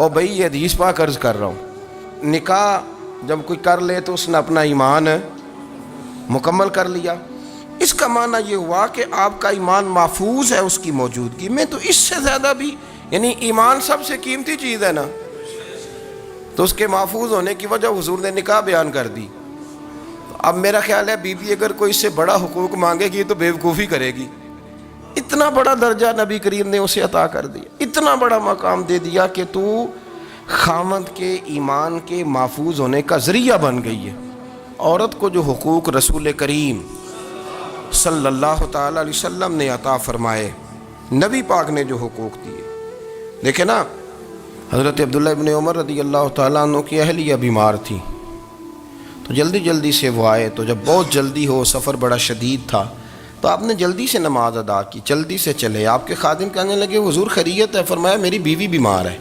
اور بھائی یہ حدیث پاک عرض کر رہا ہوں، نکاح جب کوئی کر لے تو اس نے اپنا ایمان مکمل کر لیا۔ اس کا معنی یہ ہوا کہ آپ کا ایمان محفوظ ہے اس کی موجودگی میں، تو اس سے زیادہ بھی یعنی ایمان سب سے قیمتی چیز ہے نا، تو اس کے محفوظ ہونے کی وجہ حضور نے نکاح بیان کر دی۔ اب میرا خیال ہے بی بی اگر کوئی اس سے بڑا حقوق مانگے گی تو بے وقوفی کرے گی۔ اتنا بڑا درجہ نبی کریم نے اسے عطا کر دیا، اتنا بڑا مقام دے دیا کہ تو خامد کے ایمان کے محفوظ ہونے کا ذریعہ بن گئی ہے۔ عورت کو جو حقوق رسول کریم صلی اللہ تعالی علیہ وسلم نے عطا فرمائے، نبی پاک نے جو حقوق دیے، دیکھیں نا، حضرت عبداللہ ابن عمر رضی اللہ تعالیٰ عنہ کی اہلیہ بیمار تھی، تو جلدی جلدی سے وہ آئے، تو جب بہت جلدی ہو، سفر بڑا شدید تھا، تو آپ نے جلدی سے نماز ادا کی، جلدی سے چلے۔ آپ کے خادم کہنے لگے حضور خیریت ہے؟ فرمایا میری بیوی بیمار ہے۔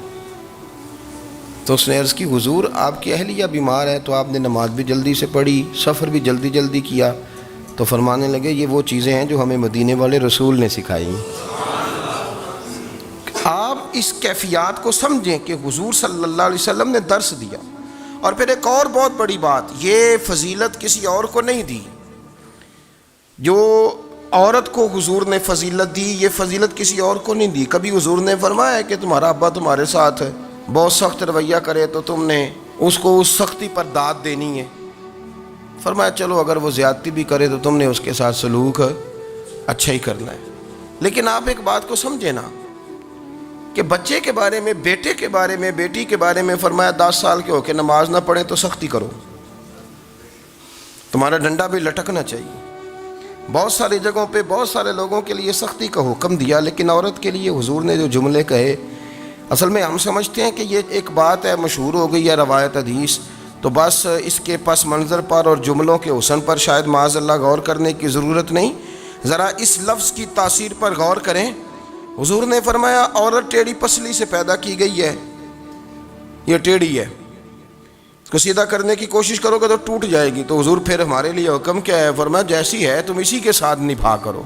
تو اس نے عرض کی حضور آپ کی اہلیہ بیمار ہے، تو آپ نے نماز بھی جلدی سے پڑھی، سفر بھی جلدی جلدی کیا۔ تو فرمانے لگے یہ وہ چیزیں ہیں جو ہمیں مدینے والے رسول نے سکھائی۔ آپ اس کیفیات کو سمجھیں کہ حضور صلی اللہ علیہ وسلم نے درس دیا۔ اور پھر ایک اور بہت بڑی بات، یہ فضیلت کسی اور کو نہیں دی، جو عورت کو حضور نے فضیلت دی، یہ فضیلت کسی اور کو نہیں دی۔ کبھی حضور نے فرمایا کہ تمہارا ابا تمہارے ساتھ بہت سخت رویہ کرے تو تم نے اس کو اس سختی پر داد دینی ہے؟ فرمایا چلو اگر وہ زیادتی بھی کرے تو تم نے اس کے ساتھ سلوک اچھا ہی کرنا ہے۔ لیکن آپ ایک بات کو سمجھیں نا کہ بچے کے بارے میں، بیٹے کے بارے میں، بیٹی کے بارے میں فرمایا 10 سال کے ہو کے نماز نہ پڑھیں تو سختی کرو، تمہارا ڈنڈا بھی لٹکنا چاہیے۔ بہت ساری جگہوں پہ بہت سارے لوگوں کے لیے سختی کا حکم دیا، لیکن عورت کے لیے حضور نے جو جملے کہے، اصل میں ہم سمجھتے ہیں کہ یہ ایک بات ہے، مشہور ہو گئی ہے روایت حدیث، تو بس اس کے پس منظر پر اور جملوں کے حسن پر شاید معاذ اللہ غور کرنے کی ضرورت نہیں، ذرا اس لفظ کی تاثیر پر غور کریں۔ حضور نے فرمایا عورت ٹیڑھی پسلی سے پیدا کی گئی ہے، یہ ٹیڑھی ہے، اس کو سیدھا کرنے کی کوشش کرو گے تو ٹوٹ جائے گی۔ تو حضور پھر ہمارے لیے حکم کیا ہے؟ فرمایا جیسی ہے تم اسی کے ساتھ نبھا کرو۔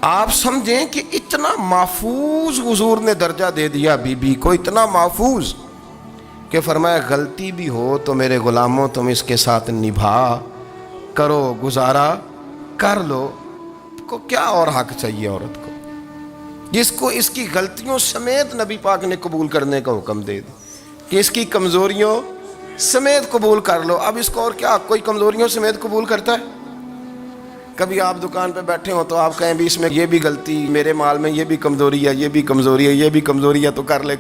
آپ سمجھیں کہ اتنا محفوظ حضور نے درجہ دے دیا بی بی کو، اتنا محفوظ کہ فرمایا غلطی بھی ہو تو میرے غلاموں تم اس کے ساتھ نبھا کرو، گزارا کر لو۔ کو کیا اور حق چاہیے عورت کو، جس کو اس کی غلطیوں سمیت نبی پاک نے قبول کرنے کا حکم دے دی کہ اس کی کمزوریوں سمیت قبول کر لو۔ اب اس کو اور کیا، کوئی کمزوریوں سمیت قبول کرتا ہے؟ کبھی آپ دکان پہ بیٹھے ہو تو آپ کہیں بھی اس میں یہ بھی غلطی، میرے مال میں یہ بھی کمزوری ہے، یہ بھی کمزوری ہے، یہ بھی کمزوری ہے، تو کر لے۔